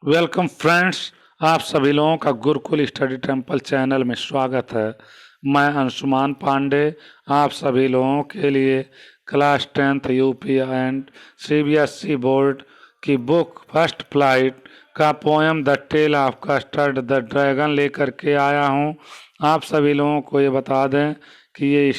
Welcome friends, आप सभी लोगों का गुरुकुल स्टडी टेम्पल चैनल में स्वागत है। मैं अंशुमान पांडे आप सभी लोगों के लिए class 10th UP and CBSE board की बुक फर्स्ट फ्लाइट का poem the tale of custard the dragon लेकर के आया हूँ। आप सभी लोगों को ये बता दें कि ये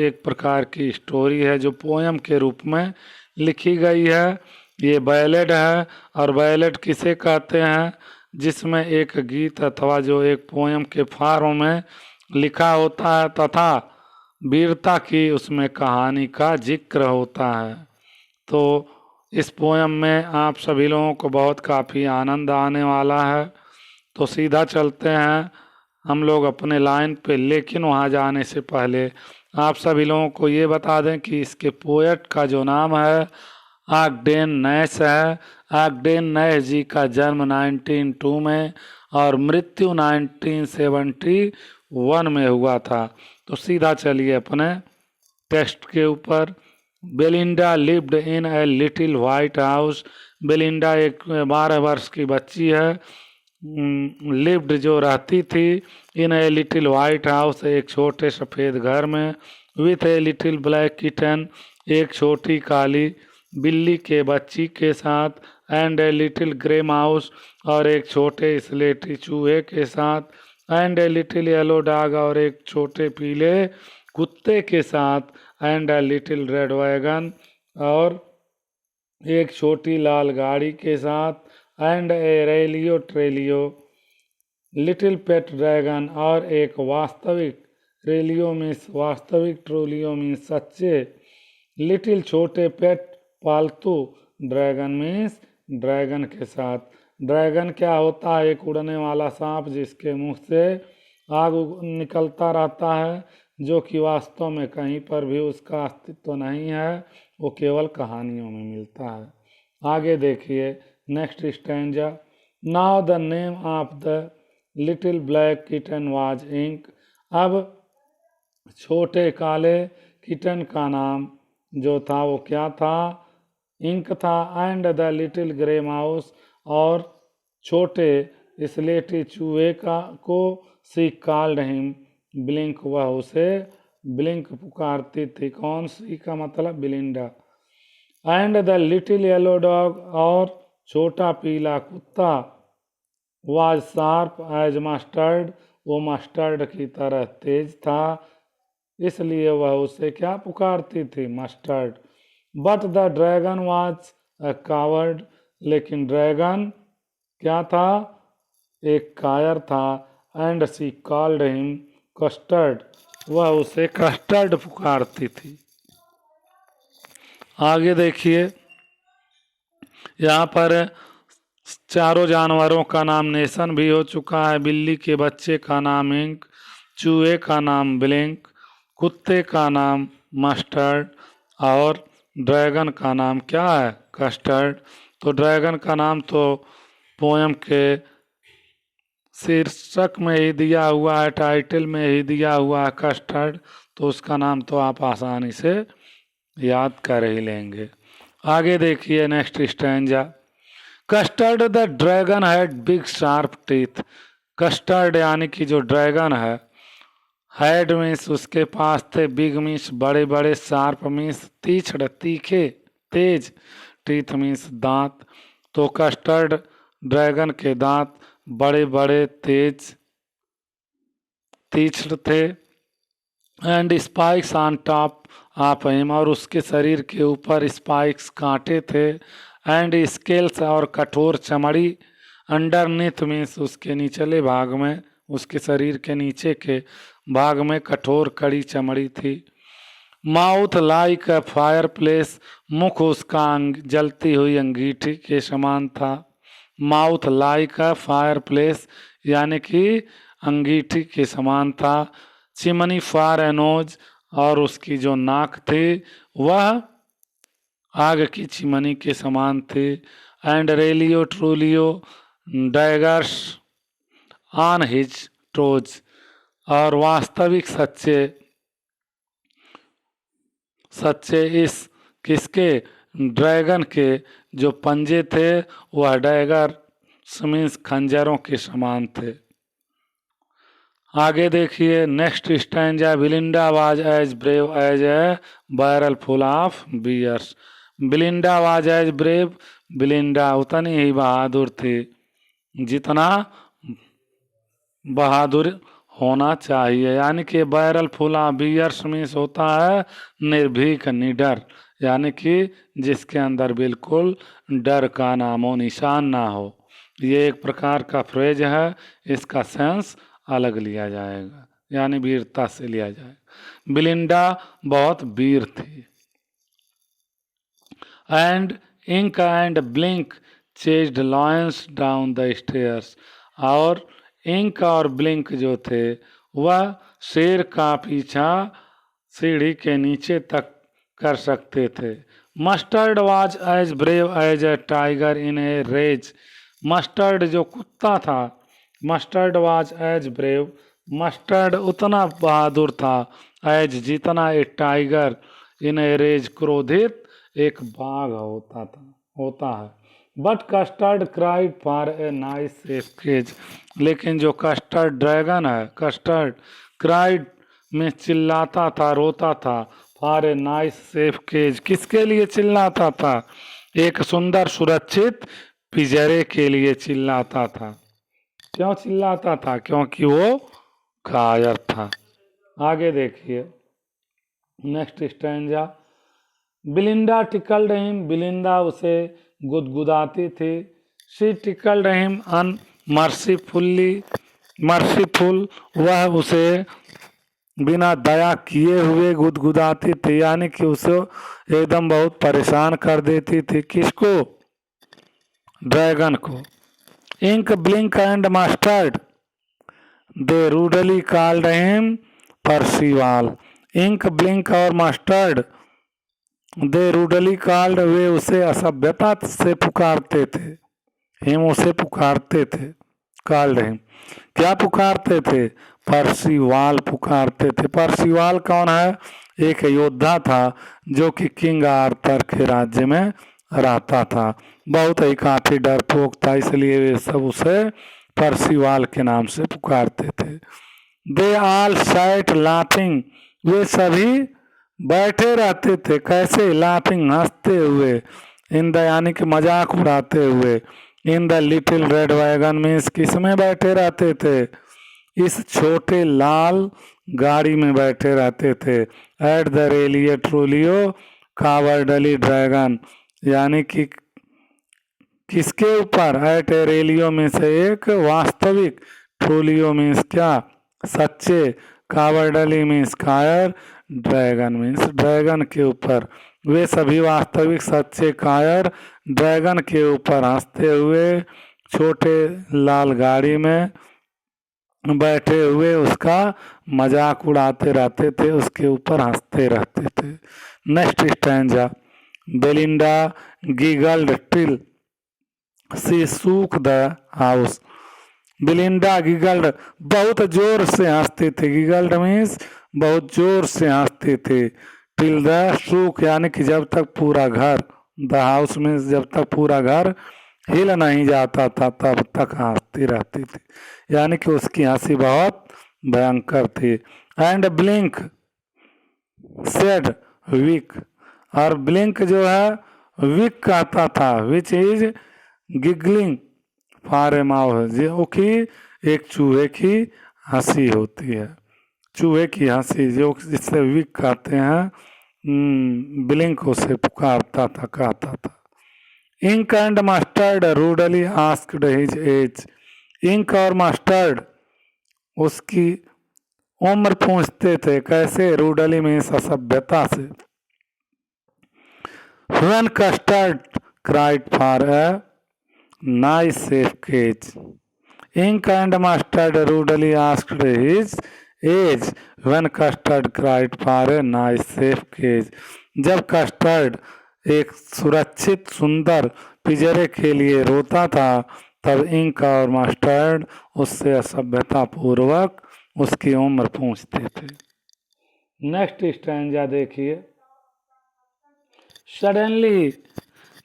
एक प्रकार की स्टोरी है जो पोएम के रूप में लिखी गई है। ये बैलेड है और बैलेड किसे कहते हैं, जिसमें एक गीत अथवा जो एक पोयम के फॉर्म में लिखा होता है तथा वीरता की उसमें कहानी का जिक्र होता है। तो इस पोयम में आप सभी लोगों को बहुत काफ़ी आनंद आने वाला है। तो सीधा चलते हैं हम लोग अपने लाइन पे, लेकिन वहाँ जाने से पहले आप सभी लोगों को ये बता दें कि इसके पोएट का जो नाम है ऑगडेन नैश है। ऑगडेन नैश जी का जन्म 1902 में और मृत्यु 1971 में हुआ था। तो सीधा चलिए अपने टेक्स्ट के ऊपर। Belinda lived in a little white house. Belinda एक 12 वर्ष की बच्ची है। लिव्ड जो रहती थी in a little white house, एक छोटे सफ़ेद घर में। With a little black kitten, एक छोटी काली बिल्ली के बच्ची के साथ। And a little grey mouse, और एक छोटे स्लेटी चूहे के साथ। And a little yellow dog, और एक छोटे पीले कुत्ते के साथ। And a little red wagon, और एक छोटी लाल गाड़ी के साथ। And a realio trulio little pet dragon, और एक वास्तविक रेलियो मीन्स वास्तविक, ट्रोलियो मीन्स सच्चे, लिटिल छोटे पेट पालतू ड्रैगन मीन्स ड्रैगन के साथ। ड्रैगन क्या होता है? एक उड़ने वाला सांप जिसके मुंह से आग निकलता रहता है, जो कि वास्तव में कहीं पर भी उसका अस्तित्व नहीं है, वो केवल कहानियों में मिलता है। आगे देखिए next stanza. Now the name of the little black kitten was ink. अब छोटे काले किटन का नाम जो था वो क्या था? इंक था। And the little grey mouse, और छोटे स्लेटी चूहे को सी कॉल्ड हिम ब्लिंक, वह उसे ब्लिंक पुकारती थी। कौन सी का मतलब? Belinda. And the little yellow dog, और छोटा पीला कुत्ता वाज शार्प एज मस्टर्ड, वो मस्टर्ड की तरह तेज था, इसलिए वह उसे क्या पुकारती थी? Mustard. But the dragon was a coward, लेकिन ड्रैगन क्या था? एक कायर था। And she called him custard, वह उसे कस्टर्ड पुकारती थी। आगे देखिए, यहाँ पर चारों जानवरों का नाम नेशन भी हो चुका है। बिल्ली के बच्चे का नाम इंक, चूहे का नाम ब्लिंक, कुत्ते का नाम मस्टर्ड, और ड्रैगन का नाम क्या है? कस्टर्ड। तो ड्रैगन का नाम तो पोएम के शीर्षक में ही दिया हुआ है, टाइटल में ही दिया हुआ है कस्टर्ड, तो उसका नाम तो आप आसानी से याद कर ही लेंगे। आगे देखिए next stanza. Custard the dragon had big sharp teeth. Custard यानी कि जो ड्रैगन है, हैड मीन्स उसके पास थे, बिग मीन्स बड़े बड़े, शार्प मीन्स तीक्ष्ण तीखे तेज, टीथ मीन्स दांत। तो कस्टर्ड ड्रैगन के दांत बड़े बड़े तेज तीक्ष्ण थे। And spikes on top of him, और उसके शरीर के ऊपर स्पाइक्स कांटे थे। एंड स्केल्स, और कठोर चमड़ी। अंडरनीथ मीन्स उसके निचले भाग में, उसके शरीर के नीचे के भाग में कठोर कड़ी चमड़ी थी। Mouth like a fire place, मुख उसका जलती हुई अंगीठी के समान था। Mouth like a fire place यानी कि अंगीठी के समान था। चिमनी फॉर ए नोज, और उसकी जो नाक थी वह आग की चिमनी के समान थी। And realio trulio daggers on his toes, और वास्तविक सच्चे सच्चे इस किसके? ड्रैगन के जो पंजे थे वह डैगर मीन्स खंजरों के समान थे। आगे देखिए next stanza, Belinda was as brave as a barrel full of bears. Belinda was as brave, Belinda उतनी ही बहादुर थी जितना बहादुर होना चाहिए। यानी कि barrel full of bears means होता है निर्भीक, निडर, यानी कि जिसके अंदर बिल्कुल डर का नामो निशान ना हो। ये एक प्रकार का फ्रेज है, इसका सेंस अलग लिया जाएगा, यानी वीरता से लिया जाएगा। बिलिंडा बहुत वीर थी। And ink and blink chased lions down the stairs. और इंक और ब्लिंक जो थे वह शेर का पीछा सीढ़ी के नीचे तक कर सकते थे। Mustard was as brave as a tiger in a rage. Mustard जो कुत्ता था, mustard was as brave, mustard उतना बहादुर था एज जितना ए टाइगर इन ए रेज, क्रोधित एक बाघ होता है। But custard cried for a nice safe cage. लेकिन जो कस्टर्ड ड्रैगन है, कस्टर्ड क्राइड में चिल्लाता था, रोता था, for a nice safe cage, किसके लिए चिल्लाता था? एक सुंदर सुरक्षित पिंजरे के लिए चिल्लाता था। क्यों चिल्लाता था? क्योंकि वो कायर था। आगे देखिए नेक्स्ट स्टैंजा, बिलिंडा टिकल्ड हिम, बिलिंदा उसे गुदगुदाती थी। शी टिकल्ड हिम अनमर्सीफुल्ली, मर्सीफुल, वह उसे बिना दया किए हुए गुदगुदाती थी, यानी कि उसे एकदम बहुत परेशान कर देती थी। किसको? ड्रैगन को। Ink Blink and Mustard they rudely called him Percival. Ink Blink और मस्टर्ड दे रूडली कॉल्ड, वे उसे असभ्यता से पुकारते थे। हिम उसे पुकारते थे, कॉल्ड हिम, क्या पुकारते थे? परसीवाल पुकारते थे। परसीवाल कौन है? एक योद्धा था जो कि किंग आर्थर के राज्य में रहता था। बहुत ही काफी डरपोक था, इसलिए वे सब उसे परसीवाल के नाम से पुकारते थे। दे ऑल सैट लाफिंग, वे सभी बैठे रहते थे। कैसे? लाफिंग, हंसते हुए। इन द, यानी कि मजाक उड़ाते हुए। In the little red wagon means किस में बैठे रहते थे? इस छोटे लाल गाड़ी में बैठे रहते थे। एट द रेलियो ट्रोलियो कावर्डली ड्रैगन, यानी कि किसके ऊपर? एट ए रेलियो में से एक वास्तविक, ट्रोलियो मीन्स क्या? सच्चे, कावर्डली मीन्स कायर, ड्रैगन मीन्स ड्रैगन के ऊपर। वे सभी वास्तविक, सच्चे, कायर ड्रैगन के ऊपर हंसते हुए छोटे लाल गाड़ी में बैठे हुए उसका मजाक उड़ाते रहते थे, उसके ऊपर हंसते रहते थे। Next stanza, Belinda giggled till she shook the house. Belinda giggled, बहुत जोर से हंसते थे। गिगल्ड मीन्स बहुत जोर से हंसते थे। टिल द शूक, यानी कि जब तक पूरा घर, द हाउस मीन्स जब तक पूरा घर हिल नहीं जाता था तब तक हंसती रहती थी, यानी कि उसकी हंसी बहुत भयंकर थी। एंड ब्लिंक सेड वीक, और ब्लिंक जो है वीक कहता था, which is giggling for a mouse, जो कि एक चूहे की हंसी होती है। चूहे की हंसी जो जिससे वीक कहते हैं, ब्लिंक उसे पुकारता था, कहता था। Ink and mustard rudely asked his age. Ink और मस्टर्ड उसकी उम्र पूछते थे। कैसे? रूडली मीन्स असभ्यता से। When custard cried for a nice safe cage, ink and mustard rudely asked his age when custard cried for a nice safe cage. जब custard एक सुरक्षित सुंदर पिंजरे के लिए रोता था तब इंक और मस्टर्ड उससे असभ्यता पूर्वक उसकी उम्र पूछते थे। नेक्स्ट स्टैंजा देखिए, suddenly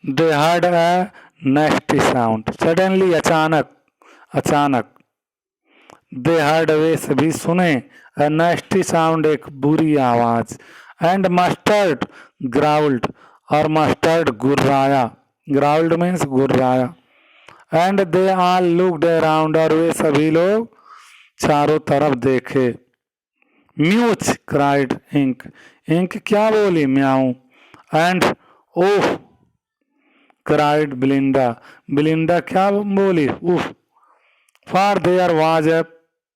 they heard A next sound, suddenly अचानक, अचानक, दे हर्ड वे सभी सुने, अ नेस्टी साउंड एक बुरी आवाज, एंड मस्टर्ड ग्राउल्ड और मस्टर्ड गुर्राया, ग्राउल्ड मीन्स गुर्राया, and they all looked around और वे सभी लोग चारों तरफ देखे। म्यूच क्राइड इंक, इंक क्या बोली, म्याऊ, एंड ओह क्राइड बिलिंडा, बिलिंडा क्या बोली, उफ, for their was a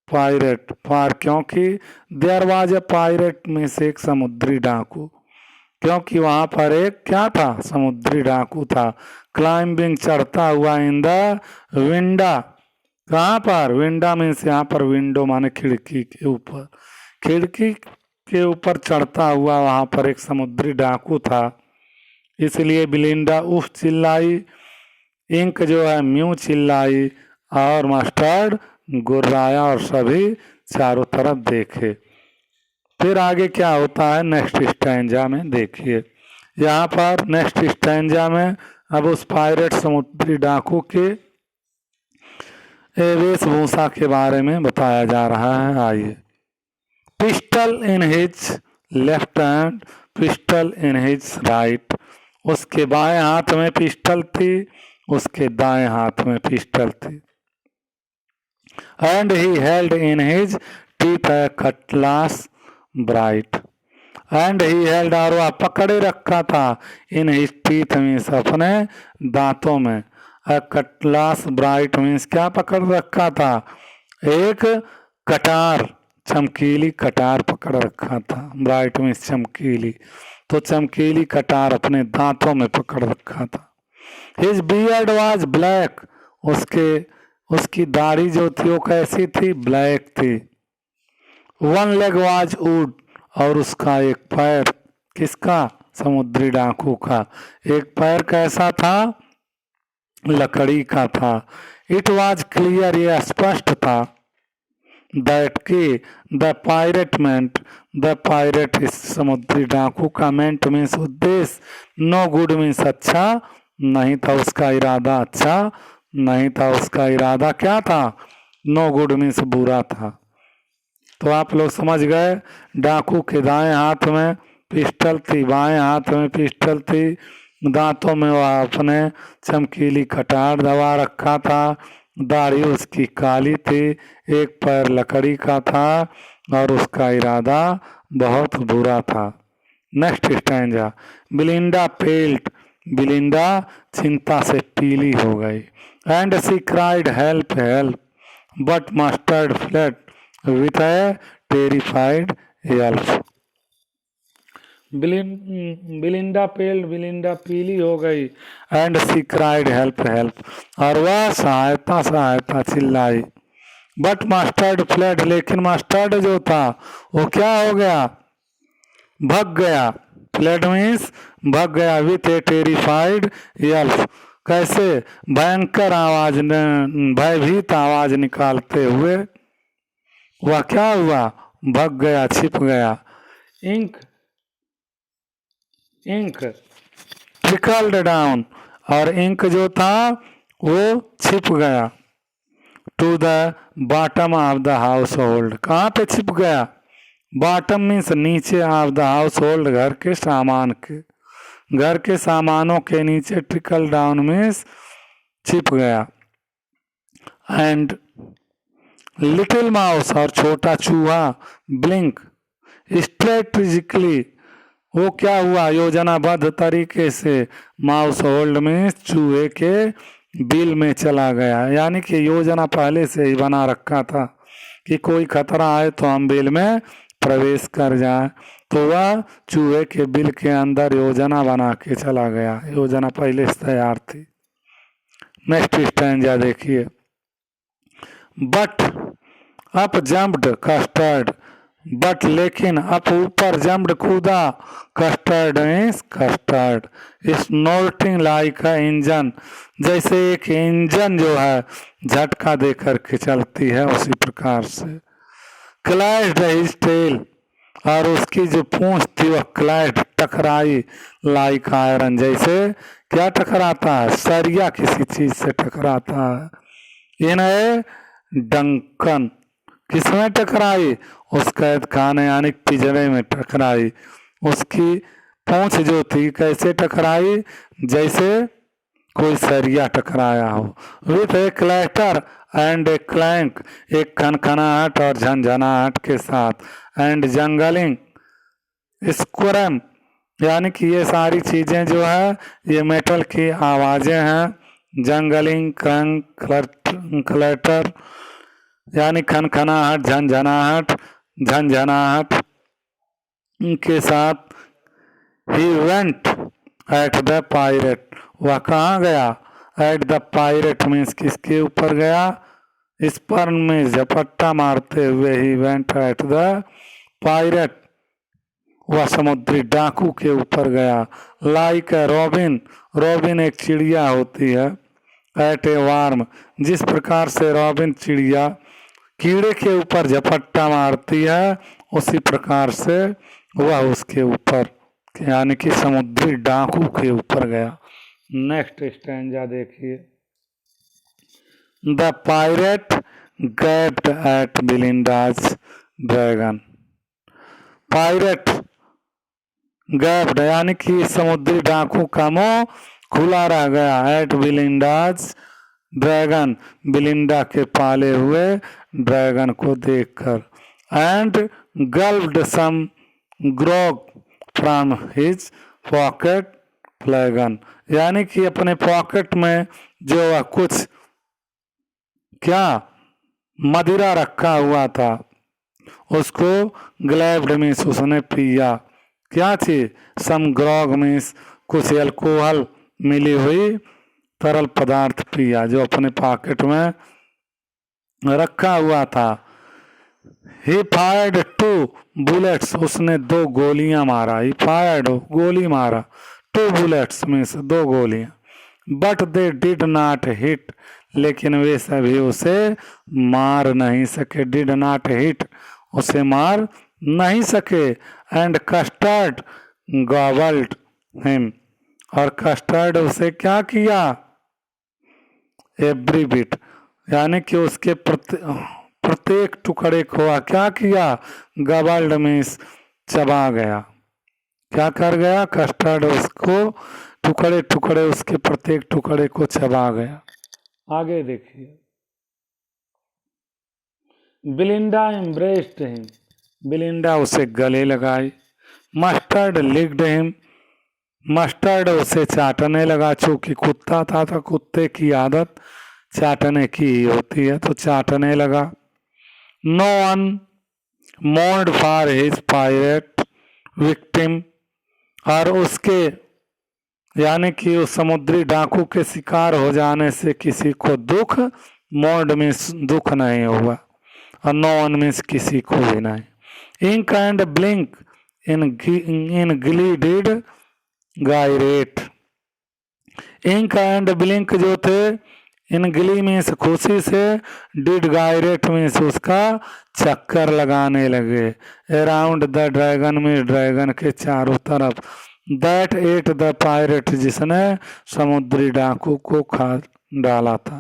pirate, for क्योंकि, देयर वाज ए पायरेट में से एक समुद्री डाकू, क्योंकि वहां पर एक क्या था, समुद्री डाकू था, क्लाइंबिंग चढ़ता हुआ इन द विंडा, कहाँ पर, विंडा मीन्स यहाँ पर विंडो माने खिड़की के ऊपर, खिड़की के ऊपर चढ़ता हुआ वहां पर एक समुद्री डाकू था, इसलिए बिलिंडा उफ चिल्लाई, इंक जो है म्यू चिल्लाई, और मस्टर्ड गुर्राया और सभी चारों तरफ देखे। फिर आगे क्या होता है नेक्स्ट स्टैंजा में देखिए। यहाँ पर नेक्स्ट स्टैंजा में अब उस पायरेट समुद्री डाकू के वेशभूषा के बारे में बताया जा रहा है। आइए, pistol in his left hand, pistol in his right, उसके बाएं हाथ में पिस्टल थी, उसके दाएं हाथ में पिस्टल थी, and he held in his teeth A Cutlass bright, and he held और वह पकड़े रखा था, इन हिज टीथ मीन्स अपने दांतों में, ए कटलास ब्राइट मीन्स क्या पकड़ रखा था, एक कटार, चमकीली कटार पकड़ रखा था, ब्राइट मीन्स चमकीली, तो चमकीली कटार अपने दांतों में पकड़ रखा था। हिज बियर्ड वाज ब्लैक, उसकी दाढ़ी जो थी वो कैसी थी, ब्लैक थी। वन लेग वाज वुड, और उसका एक पैर, किसका, समुद्री डाकू का, एक पैर कैसा था, लकड़ी का था। इट वाज क्लियर, यह स्पष्ट था, दैट की the pirate meant, the pirate इस समुद्री डाकू का, मेंट मीन्स उद्देश्य, नो गुड मीन्स अच्छा नहीं था, उसका इरादा अच्छा नहीं था, उसका इरादा क्या था, नो गुड मीन्स बुरा था। तो आप लोग समझ गए, डाकू के दाएं हाथ में पिस्टल थी, बाएं हाथ में पिस्टल थी, दांतों में वह अपने चमकीली कटार दबा रखा था, दाढ़ी उसकी काली थी, एक पैर लकड़ी का था, और उसका इरादा बहुत बुरा था। Next stanza, Belinda paled, Belinda चिंता से पीली हो गई, and she cried help help, but Mustard fled with a terrified yelp. Belinda paled, Belinda पीली हो गई, and she cried help help, और वह सहायता सहायता चिल्लाई, बट मस्टर्ड फ्लड, लेकिन मस्टर्ड जो था वो क्या हो गया, भग गया, फ्लड मीन्स भग गया, विथ ए टेरिफाइड एल्फ, कैसे, भयंकर आवाज, भयभीत आवाज निकालते हुए वह क्या हुआ, भग गया, छिप गया। इंक ट्रिकल्ड डाउन, और इंक जो था वो छिप गया, to the bottom of the household, कहाँ पे छिप गया, बॉटम मीन्स नीचे, ऑफ द हाउस होल्ड घर के सामान के, घर के सामानों के नीचे, ट्रिकल डाउन मीन्स छिप गया। एंड लिटिल माउस, और छोटा चूहा, ब्लिंक स्ट्रेटेजिकली, वो क्या हुआ, योजनाबद्ध तरीके से, माउस होल्ड में चूहे के बिल में चला गया, यानी कि योजना पहले से ही बना रखा था कि कोई खतरा आए तो हम बिल में प्रवेश कर जाए, तो वह चूहे के बिल के अंदर योजना बना के चला गया, योजना पहले से तैयार थी। नेक्स्ट स्टैंजा देखिए, but up jumped Custard, but लेकिन अप ऊपर, जम्प्ड कूदा, Custard means Custard, snorting like a engine, जैसे एक इंजन जो है झटका दे करके चलती है उसी प्रकार से। क्लैश्ड हिज टेल, और उसकी जो पूंछ थी वह क्लैश्ड टकराई, लाइक आयरन, जैसे क्या टकराता है? सरिया किसी चीज से टकराता है। इन ए डंकन, किसमें टकराई? उस कैद खाने यानी पिंजरे में टकराई। उसकी पूंछ जो थी कैसे टकराई? जैसे कोई सरिया टकराया हो। With A clatter and A clank, एक खनखनाहट और झंझनाहट के साथ। एंड जंगलिंग स्क्वरम, यानी कि ये सारी चीजें जो है ये मेटल की आवाजें हैं। जंगलिंग, क्रंक, क्लैटर यानी खनखनाहट, झंझनाहट के साथ। He went at the pirate, वह कहाँ गया? एट द पायरेट मीन्स किसके ऊपर गया? स्पर्म में झपट्टा मारते हुए he went at the pirate, वह समुद्री डाकू के ऊपर गया। लाइक ए रॉबिन, रॉबिन एक चिड़िया होती है। एट ए वार्म, जिस प्रकार से रॉबिन चिड़िया कीड़े के ऊपर झपट्टा मारती है उसी प्रकार से वह उसके ऊपर यानी कि समुद्री डाकू के ऊपर गया। नेक्स्ट स्टैंजा देखिए। The pirate gaped at Belinda's dragon, pirate gaped यानी कि समुद्री डाकू का मुंह खुला रह गया। एट बिलिंडाज ड्रैगन, बिलिंडा के पाले हुए ड्रैगन को देखकर। And gulped some grog from his pocket flagon, यानी कि अपने पॉकेट में जो कुछ क्या मदिरा रखा हुआ था उसको ग्लैब्ड मीन्स उसने पिया। क्या चीज? सम ग्रोग मीन्स कुछ अल्कोहल मिली हुई तरल पदार्थ पिया जो अपने पॉकेट में रखा हुआ था। ही फायर्ड 2 बुलेट्स, उसने 2 गोलियां मारा। ही फायर्ड गोली मारा, 2 बुलेट्स मीन्स 2 गोलियां। But they did not hit, लेकिन वे सभी उसे मार नहीं सके। डिड नॉट हिट, उसे मार नहीं सके। एंड कस्टर्ड गॉबल्ड हिम, और कस्टर्ड उसे क्या किया? एवरी बिट, यानी कि उसके प्रत्येक टुकड़े को क्या किया? गबल्ड मीन्स चबा गया। क्या कर गया? कस्टर्ड उसको टुकड़े टुकड़े उसके प्रत्येक टुकड़े को चबा गया। आगे देखिए। बिलिंडा एम्ब्रेस्ड हिम, बिलिंडा उसे गले लगाई। मस्टर्ड लिक्ड हिम, मस्टर्ड उसे चाटने लगा। चूंकि कुत्ता था तो कुत्ते की आदत चाटने की होती है तो चाटने लगा। No one mourned for his pirate victim, और उसके यानी कि उस समुद्री डाकू के शिकार हो जाने से किसी को दुख, मोर्ड मीन्स दुख नहीं हुआ, और नो वन मीन्स किसी को भी नहीं। इंक एंड ब्लिंक इन गिली डिड गायरेट, इंक एंड ब्लिंक जो थे इन गिली मीन्स खुशी से, डिड गायरेट मीन्स उसका चक्कर लगाने लगे। Around the dragon means dragon के चारों तरफ। दैट एट द पायरेट, जिसने समुद्री डाकू को खा डाला था।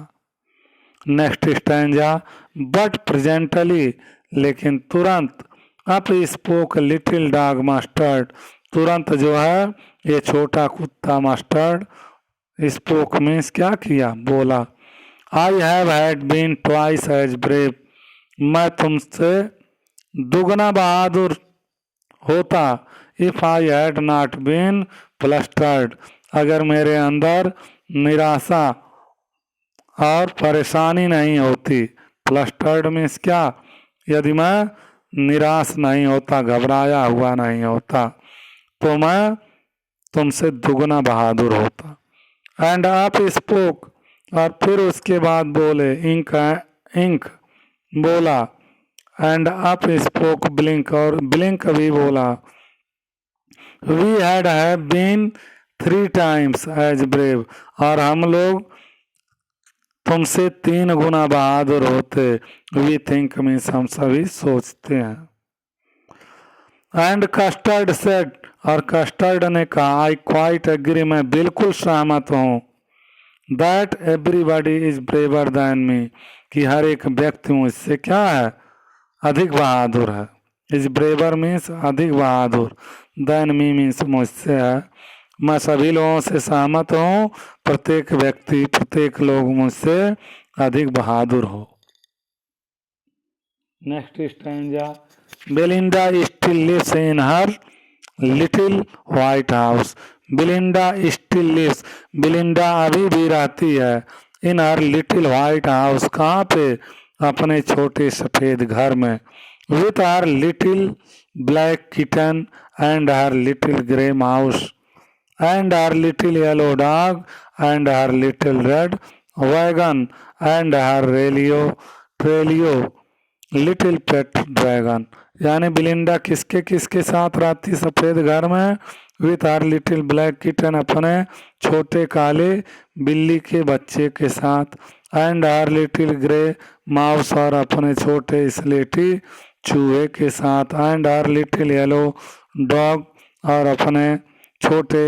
Next stanza. बट प्रेजेंटली, लेकिन तुरंत। Up spoke little dog mustard, तुरंत जो है ये छोटा कुत्ता मस्टर्ड स्पोक मीन्स क्या किया? बोला। I have had been twice as brave, मैं तुमसे दुगना बहादुर होता। If I had not been flustered, अगर मेरे अंदर निराशा और परेशानी नहीं होती। फ्लस्टर्ड मीन्स क्या? यदि मैं निराश नहीं होता, घबराया हुआ नहीं होता, तो मैं तुमसे दुगना बहादुर होता। एंड आप स्पोक, और फिर उसके बाद बोले। इंक इंक बोला। एंड अप स्पोक ब्लिंक, और ब्लिंक भी बोला। We had have been 3 times as brave, और हम लोग तुमसे 3 गुना बहादुर होते। वी थिंक मीन्स हम सभी सोचते हैं। एंड कस्टर्ड सेड, और कस्टर्ड ने कहा आई क्वाइट एग्री, मैं बिल्कुल सहमत हूँ, that everybody is braver than me, कि हर एक व्यक्ति मुझसे क्या है, अधिक बहादुर है। इज ब्रेवर मीन्स अधिक बहादुर, दैन मी मीन्स मुझसे है। मैं सभी लोगों से सहमत हूँ, प्रत्येक व्यक्ति प्रत्येक लोग मुझसे अधिक बहादुर हो। Next stanza, Belinda still lives in her little white house, Belinda still lives, Belinda अभी भी रहती है, in her little white house, कहाँ पे, अपने छोटे सफेद घर में, with her little black kitten and her little grey mouse and her little yellow dog and her little red wagon and her trulio little pet dragon. यानी Belinda किसके किसके साथ रहती सफेद घर में, with her little black kitten, अपने छोटे काले बिल्ली के बच्चे के साथ, and her little grey mouse, और अपने छोटे स्लेटी चूहे के साथ, and her little yellow dog, और अपने छोटे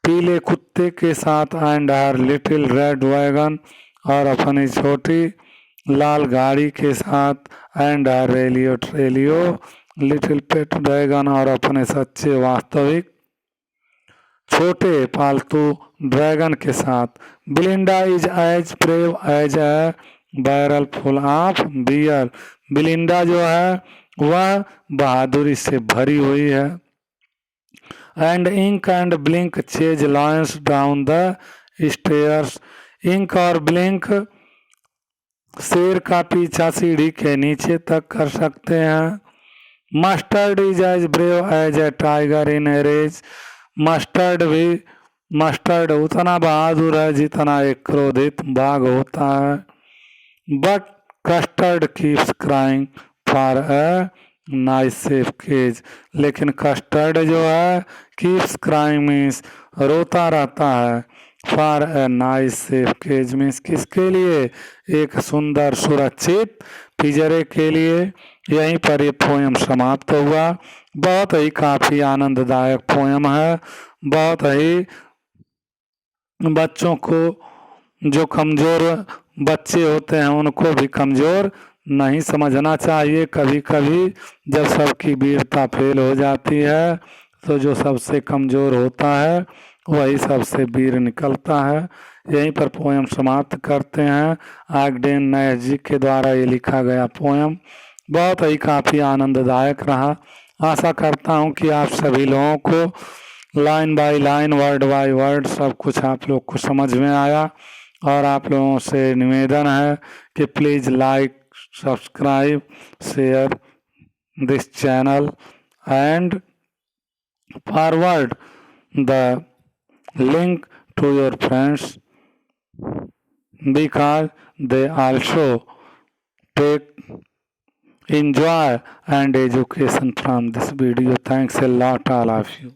पीले कुत्ते के साथ, and her little red wagon, और अपनी छोटी लाल गाड़ी के साथ, and her trulio little pet dragon, और अपने सच्चे वास्तविक छोटे पालतू ड्रैगन के साथ। Belinda is as brave as a barrel full of bear, Belinda जो है वह बहादुरी से भरी हुई है। And ink and Blink chase lions down the stairs, Ink और ब्लिंक शेर का पीछा सीढ़ी के नीचे तक कर सकते हैं। Mustard is as brave as a tiger in a rage, mustard उतना बहादुर है जितना एक क्रोधित बाघ होता है। But custard keeps crying for a nice safe cage, लेकिन कस्टर्ड जो है कीप्स क्राइंग मीन्स रोता रहता है, for a nice safe cage means किसके लिए, एक सुंदर सुरक्षित पिंजरे के लिए। यहीं पर ये पोयम समाप्त हुआ। बहुत ही काफ़ी आनंददायक पोयम है, बहुत ही बच्चों को, जो कमज़ोर बच्चे होते हैं उनको भी कमज़ोर नहीं समझना चाहिए। कभी कभी जब सबकी वीरता फेल हो जाती है तो जो सबसे कमज़ोर होता है वही सबसे वीर निकलता है। यहीं पर पोयम समाप्त करते हैं। आगडेन नैश जी के द्वारा ये लिखा गया पोयम बहुत ही काफ़ी आनंददायक रहा। आशा करता हूँ कि आप सभी लोगों को line by line, word by word सब कुछ आप लोग को समझ में आया। और आप लोगों से निवेदन है कि please like, subscribe, share this channel and forward the link to your friends because they also take enjoy and education from this video. Thanks a lot all of you.